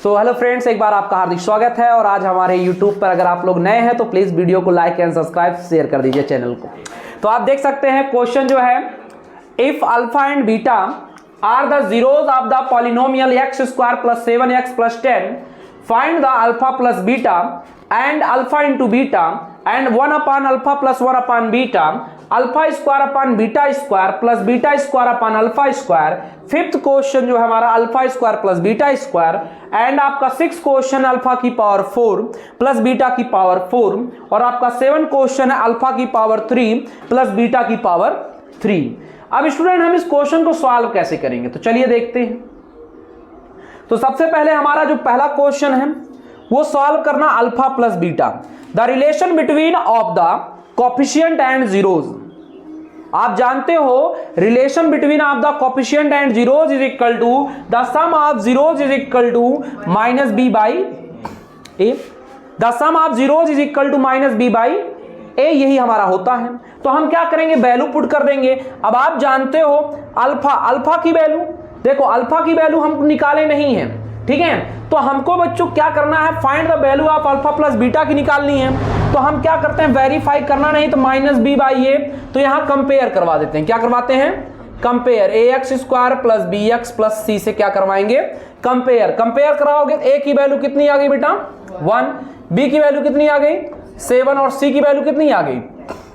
So hello friends, एक बार आपका हार्दिक स्वागत है। और आज हमारे यूट्यूब पर अगर आप लोग नए हैं तो प्लीज़ वीडियो को लाइक एंड सब्सक्राइब शेयर कर दीजिए चैनल को। तो आप देख सकते हैं क्वेश्चन जो है, if alpha and beta are the zeros of the polynomial x square plus 7x plus 10, find the alpha plus beta and alpha into beta and 1 upon alpha plus 1 upon beta, alpha square upon beta square plus beta square upon alpha square. Fifth question जो है हमारा alpha square plus beta square and आपका six question alpha की power 4 plus beta की power 4 और आपका 7 question है alpha की पावर 3 प्लस बीटा की पावर 3। अब स्टूडेंट हम इस क्वेश्चन को सॉल्व कैसे करेंगे, तो चलिए देखते हैं। तो सबसे पहले हमारा जो पहला क्वेश्चन है वो सॉल्व करना alpha plus beta, the relation between of the coefficient and zeros. आप जानते हो relation between of the coefficient and zeros is equal to the sum of zeros is equal to minus b by a. The sum of zeros is equal to minus b by a, यही हमारा होता है। तो हम क्या करेंगे, value put कर देंगे। अब आप जानते हो अल्फा की वैल्यू, देखो अल्फा की वैल्यू हम निकाले नहीं है, ठीक है। तो हमको बच्चों क्या करना है, find the value of alpha plus beta की निकालनी है। तो हम क्या करते हैं, वेरीफाई करना नहीं तो माइनस बी बाई ए, तो यहां कंपेयर करवा देते हैं। क्या करवाते हैं, compare. A x square plus b x plus c से क्या करवाएंगे, कंपेयर कराओगे। ए की वैल्यू कितनी आ गई बेटा 1, बी की वैल्यू कितनी आ गई 7 और सी की वैल्यू कितनी आ गई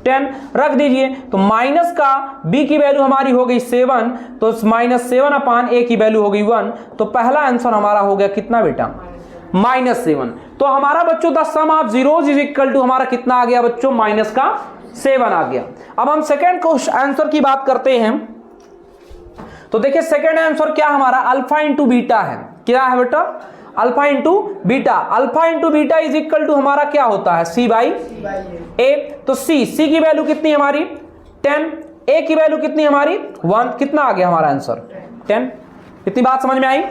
10, रख दीजिए। तो माइनस का बी की वैल्यू हमारी हो गई 7, तो -7 अपान ए की वैल्यू हो गई 1। तो पहला आंसर हमारा हो गया कितना बेटा -7। तो हमारा बच्चों the sum of zeros is equal to हमारा कितना आ गया बच्चों -7 आ गया। अब हम सेकेंड आंसर की बात करते हैं। तो देखिए सेकेंड आंसर क्या हमारा अल्फा इंटू बीटा है। क्या है बेटा, alpha into beta. Alpha into beta is equal to हमारा क्या होता है सी बाई ए। तो सी की वैल्यू कितनी हमारी 10, ए की वैल्यू कितनी हमारी 1, कितना आ गया हमारा आंसर 10। इतनी बात समझ में आई।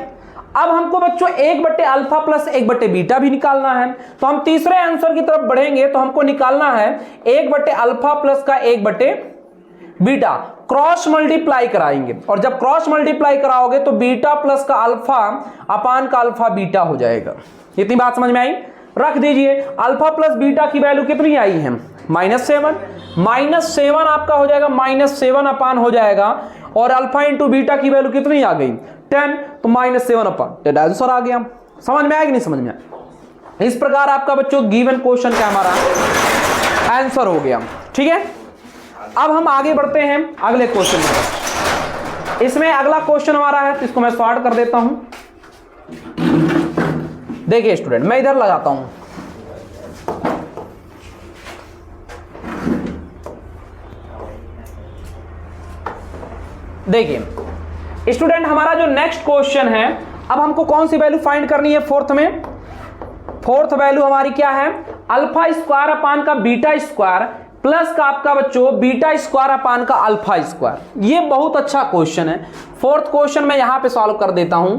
अब हमको बच्चों 1/, अल्फा प्लस 1/, बीटा भी निकालना है। तो हम तीसरे आंसर की तरफ बढ़ेंगे तो हमको निकालना है 1/, अल्फा प्लस का 1/, बीटा। क्रॉस मल्टीप्लाई कराएंगे और जब क्रॉस मल्टीप्लाई कराओगे तो बीटा प्लस का अल्फा अपान का अल्फा बीटा हो जाएगा। इतनी बात समझ में आई, रख दीजिए। अल्फा प्लस बीटा की वैल्यू कितनी आई है -7 आपका हो जाएगा -7 अपान हो जाएगा। और अल्फा इंटू बीटा की वैल्यू कितनी आ गई 10, तो -7 अपान 10 आंसर आ गया। समझ में आया कि नहीं समझ में आया। इस प्रकार आपका बच्चों गिवन क्वेश्चन का हमारा आंसर हो गया, ठीक है। अब हम आगे बढ़ते हैं अगले क्वेश्चन में। इसमें अगला क्वेश्चन हमारा है तो इसको मैं सॉर्ट कर देता हूं। देखिए स्टूडेंट, मैं इधर लगाता हूं। देखिए स्टूडेंट, हमारा जो नेक्स्ट क्वेश्चन है, अब हमको कौन सी वैल्यू फाइंड करनी है फोर्थ में। फोर्थ वैल्यू हमारी क्या है, अल्फा स्क्वायर अपान का बीटा स्क्वायर प्लस का आपका बच्चों बीटा स्क्वायर अपान का अल्फा स्क्वायर। ये बहुत अच्छा क्वेश्चन है। फोर्थ क्वेश्चन मैं यहां पे सॉल्व कर देता हूं।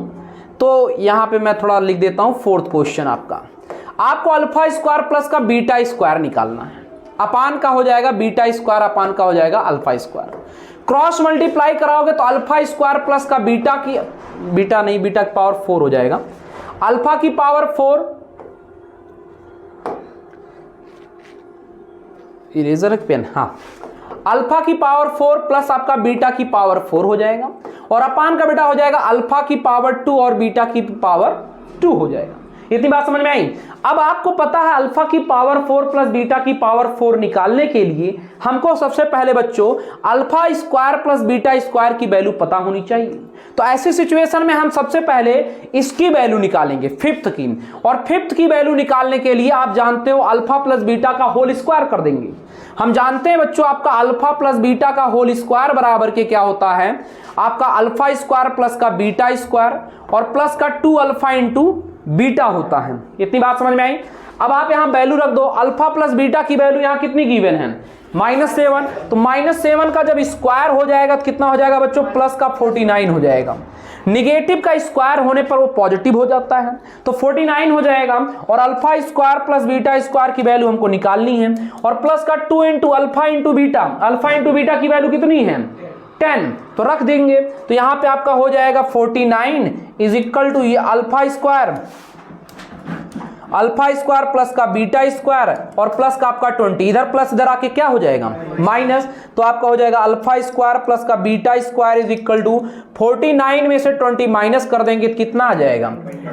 तो यहां पे मैं थोड़ा लिख देता हूं फोर्थ क्वेश्चन आपको अल्फा स्क्वायर प्लस का बीटा स्क्वायर निकालना है। अपान का हो जाएगा बीटा स्क्वायर, अपान का हो जाएगा अल्फा स्क्वायर। क्रॉस मल्टीप्लाई कराओगे तो अल्फा स्क्वायर प्लस का बीटा की पावर 4 हो जाएगा। अल्फा की पावर 4, इरेजर पेन, हाँ, अल्फा की पावर 4 प्लस आपका बीटा की पावर 4 हो जाएगा। और अपान का बेटा हो जाएगा अल्फा की पावर 2 और बीटा की पावर 2 हो जाएगा। इतनी बात समझ में आई। अब आपको पता है अल्फा की पावर 4 प्लस बीटा की पावर 4 निकालने के लिए हमको सबसे पहले बच्चों alpha square plus beta square की वैल्यू पता होनी चाहिए। तो ऐसी सिचुएशन में हम सबसे पहले इसकी वैल्यू निकालेंगे फिफ्थ की। और फिफ्थ की वैल्यू निकालने के लिए आप जानते हो अल्फा प्लस बीटा का होल स्क्वायर कर देंगे। हम जानते हैं बच्चों आपका अल्फा प्लस बीटा का होल स्क्वायर बराबर के क्या होता है, आपका अल्फा स्क्वायर प्लस का बीटा स्क्वायर और प्लस का 2 अल्फा इंटू बीटा होता है। इतनी बात समझ में आई। अब आप यहां वैल्यू रख दो। अल्फा प्लस बीटा की वैल्यू यहां कितनी गिवन है -7। तो -7 का जब स्क्वायर हो जाएगा तो कितना हो जाएगा बच्चों, प्लस का 49 हो जाएगा। निगेटिव का स्क्वायर होने पर वो पॉजिटिव हो जाता है, तो 49 हो जाएगा। और alpha square plus beta square की वैल्यू हमको निकालनी है। और प्लस का 2 into alpha into beta, alpha into beta की वैल्यू कितनी है 10, तो रख देंगे। तो यहां पे आपका हो जाएगा 49 इज इक्वल टू ये alpha square alpha square plus का बीटा स्क्वायर और प्लस का आपका 20, इधर प्लस इधर आके क्या हो जाएगा माइनस, तो आपका हो जाएगा अल्फा स्क्वायर प्लस का beta square is equal to 49 में से 20 माइनस कर देंगे तो कितना आ जाएगा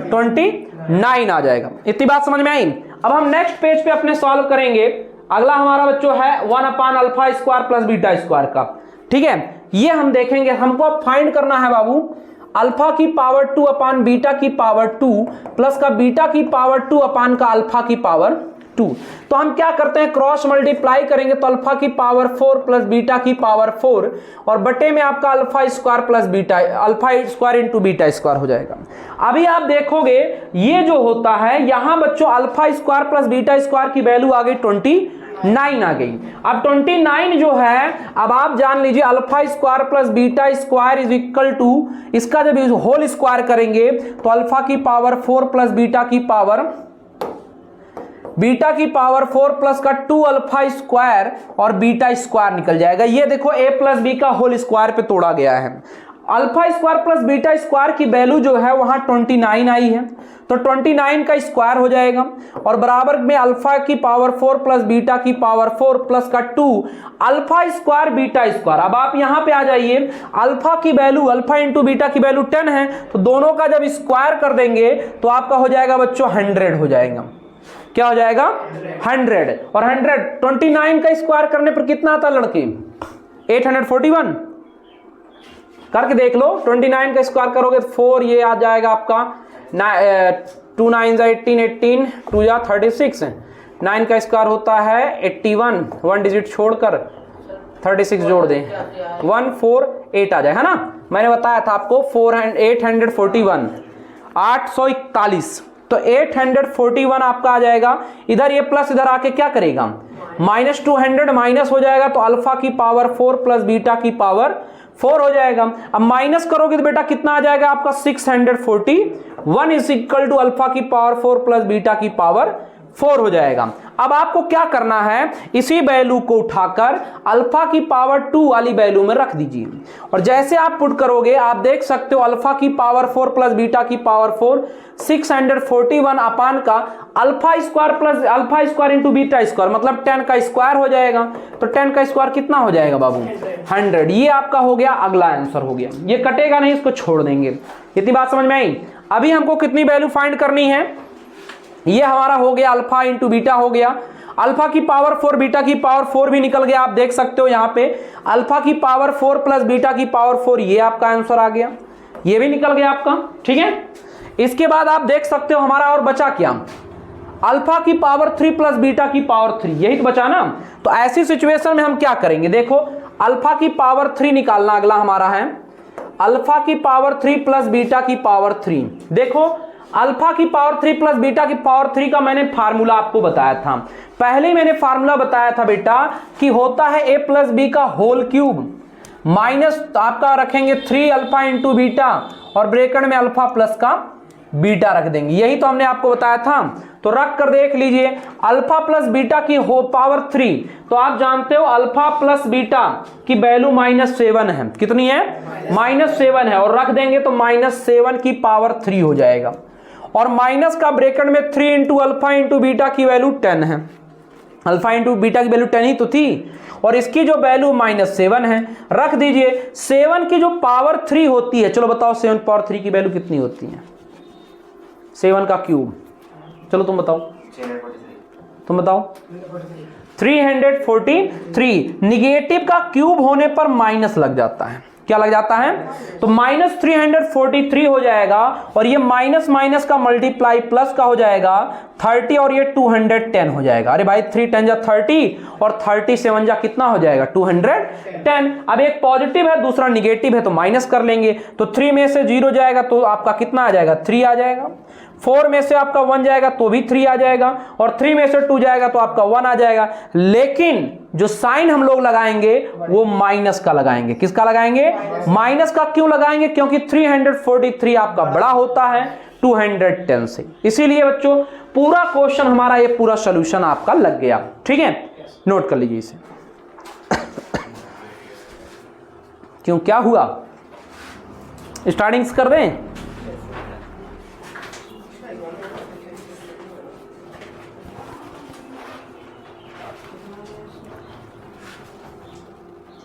29 आ जाएगा। इतनी बात समझ में आई। अब हम नेक्स्ट पेज पे अपने सॉल्व करेंगे। अगला हमारा बच्चों है 1 अपान alpha square plus beta square का। ठीक है, ये हम देखेंगे। हमको अब फाइंड करना है बाबू अल्फा की पावर 2 अपान बीटा की पावर 2 प्लस का बीटा की पावर 2 अपान का अल्फा की पावर 2। तो हम क्या करते हैं, क्रॉस मल्टीप्लाई करेंगे तो अल्फा की पावर 4 प्लस बीटा की पावर 4 और बटे में आपका alpha square plus beta, alpha square into beta square हो जाएगा। अभी आप देखोगे ये जो होता है यहां बच्चों alpha square plus beta square की वैल्यू आ गई 29 आ गई। अब 29 जो है, अब आप जान लीजिए alpha square plus beta square is equal to, इसका जब होल स्क्वायर करेंगे तो अल्फा की पावर 4 प्लस बीटा की पावर 4 प्लस का 2 अल्फा स्क्वायर और बीटा स्क्वायर निकल जाएगा। ये देखो a प्लस बी का होल स्क्वायर पे तोड़ा गया है। Alpha square plus beta square की वैल्यू जो है वहां 29 आई है, तो 29 का स्क्वायर हो जाएगा और बराबर में अल्फा की पावर 4 प्लस बीटा की पावर 4 प्लस का 2 अल्फा स्क्वायर बीटा स्क्वायर। अब आप यहां पे आ जाइए, अल्फा की वैल्यू अल्फा इंटू बीटा की वैल्यू 10 है, तो दोनों का जब स्क्वायर कर देंगे तो आपका हो जाएगा बच्चों 100 हो जाएगा। क्या हो जाएगा 100, और 100 29 का स्क्वायर करने पर कितना आता लड़के 841। करके देख लो, 29 का स्क्वायर करोगे तो 4 ये आ जाएगा आपका 2 9 18 18 2 जा 36, 9 का स्क्वायर होता है 81, 1 डिजिट छोड़कर 36 जोड़ दें 148 आ जाए, है ना। मैंने बताया था आपको 841 841, तो 841 आपका आ जाएगा। इधर ये प्लस इधर आके क्या करेगा माइनस 200 माइनस हो जाएगा, तो अल्फा की पावर 4 प्लस बीटा की पावर 4 हो जाएगा। अब माइनस करोगे तो बेटा कितना आ जाएगा आपका 641 इज इक्वल टू अल्फा की पावर 4 प्लस बीटा की पावर 4 हो जाएगा। अब आपको क्या करना है, इसी वैल्यू को उठाकर अल्फा की पावर 2 वाली वैल्यू में रख दीजिए, और जैसे आप पुट करोगे आप देख सकते हो अल्फा की पावर 4 प्लस बीटा की पावर 4 641 अपान का alpha square plus alpha square into beta square, मतलब 10 का स्क्वायर हो जाएगा। तो 10 का स्क्वायर कितना हो जाएगा बाबू 100। ये आपका हो गया, अगला आंसर हो गया। ये कटेगा नहीं, इसको छोड़ देंगे। इतनी बात समझ में आई। अभी हमको कितनी वैल्यू फाइंड करनी है, ये हमारा हो गया अल्फा इंटू बीटा हो गया। अल्फा की पावर 4 बीटा की पावर 4 भी निकल गया, आप देख सकते हो यहाँ पे अल्फा की पावर 4 प्लस बीटा की पावर 4, ये आपका आंसर आ गया, ये भी निकल गया आपका। ठीक है, इसके बाद आप देख सकते हो हमारा और बचा क्या, अल्फा की पावर 3 प्लस बीटा की पावर 3, यही तो बचा ना। तो ऐसी सिचुएशन में हम क्या करेंगे, देखो अल्फा की पावर 3 निकालना अगला हमारा है, अल्फा की पावर 3 प्लस बीटा की पावर 3। देखो अल्फा की पावर 3 प्लस बीटा की पावर 3 का मैंने फार्मूला आपको बताया था, पहले ही मैंने फार्मूला बताया था बेटा कि होता है a प्लस बी का होल क्यूब माइनस आपका रखेंगे 3 अल्फा इंटू बीटा और ब्रैकेट में अल्फा प्लस का बीटा रख देंगे, यही तो हमने आपको बताया था। तो रख कर देख लीजिए अल्फा प्लस बीटा की हो पावर 3, तो आप जानते हो अल्फा प्लस बीटा की वैल्यू -7 है, कितनी है -7 है, और रख देंगे तो -7 की पावर 3 हो जाएगा, और माइनस का ब्रैकेट में 3 इंटू अल्फा इंटू बीटा की वैल्यू 10 है, अल्फा इंटू बीटा की वैल्यू 10 ही तो थी, और इसकी जो वैल्यू -7 है, रख दीजिए। 7 की जो पावर 3 होती है, चलो बताओ 7 पावर 3 की वैल्यू कितनी होती है, 7 का क्यूब, चलो तुम बताओ, तुम बताओ 343। निगेटिव का क्यूब होने पर माइनस लग जाता है, क्या लग जाता है, तो -343 हो जाएगा, और ये माइनस माइनस का मल्टीप्लाई प्लस का हो जाएगा 30, और ये 210 हो जाएगा। अरे भाई 3 10 जा 30 और 37 जा कितना हो जाएगा 210। अब एक पॉजिटिव है दूसरा निगेटिव है, तो माइनस कर लेंगे, तो 3 में से 0 जाएगा तो आपका कितना आ जाएगा 3 आ जाएगा, 4 में से आपका 1 जाएगा तो भी 3 आ जाएगा, और 3 में से 2 जाएगा तो आपका 1 आ जाएगा। लेकिन जो साइन हम लोग लगाएंगे वो माइनस का लगाएंगे, किसका लगाएंगे, माइनस का। क्यों लगाएंगे, क्योंकि 343 आपका बड़ा होता है 210 से, इसीलिए बच्चों पूरा क्वेश्चन हमारा ये पूरा सॉल्यूशन आपका लग गया। ठीक है, नोट कर लीजिए इसे। क्यों, क्या हुआ, स्टार्टिंग कर दें।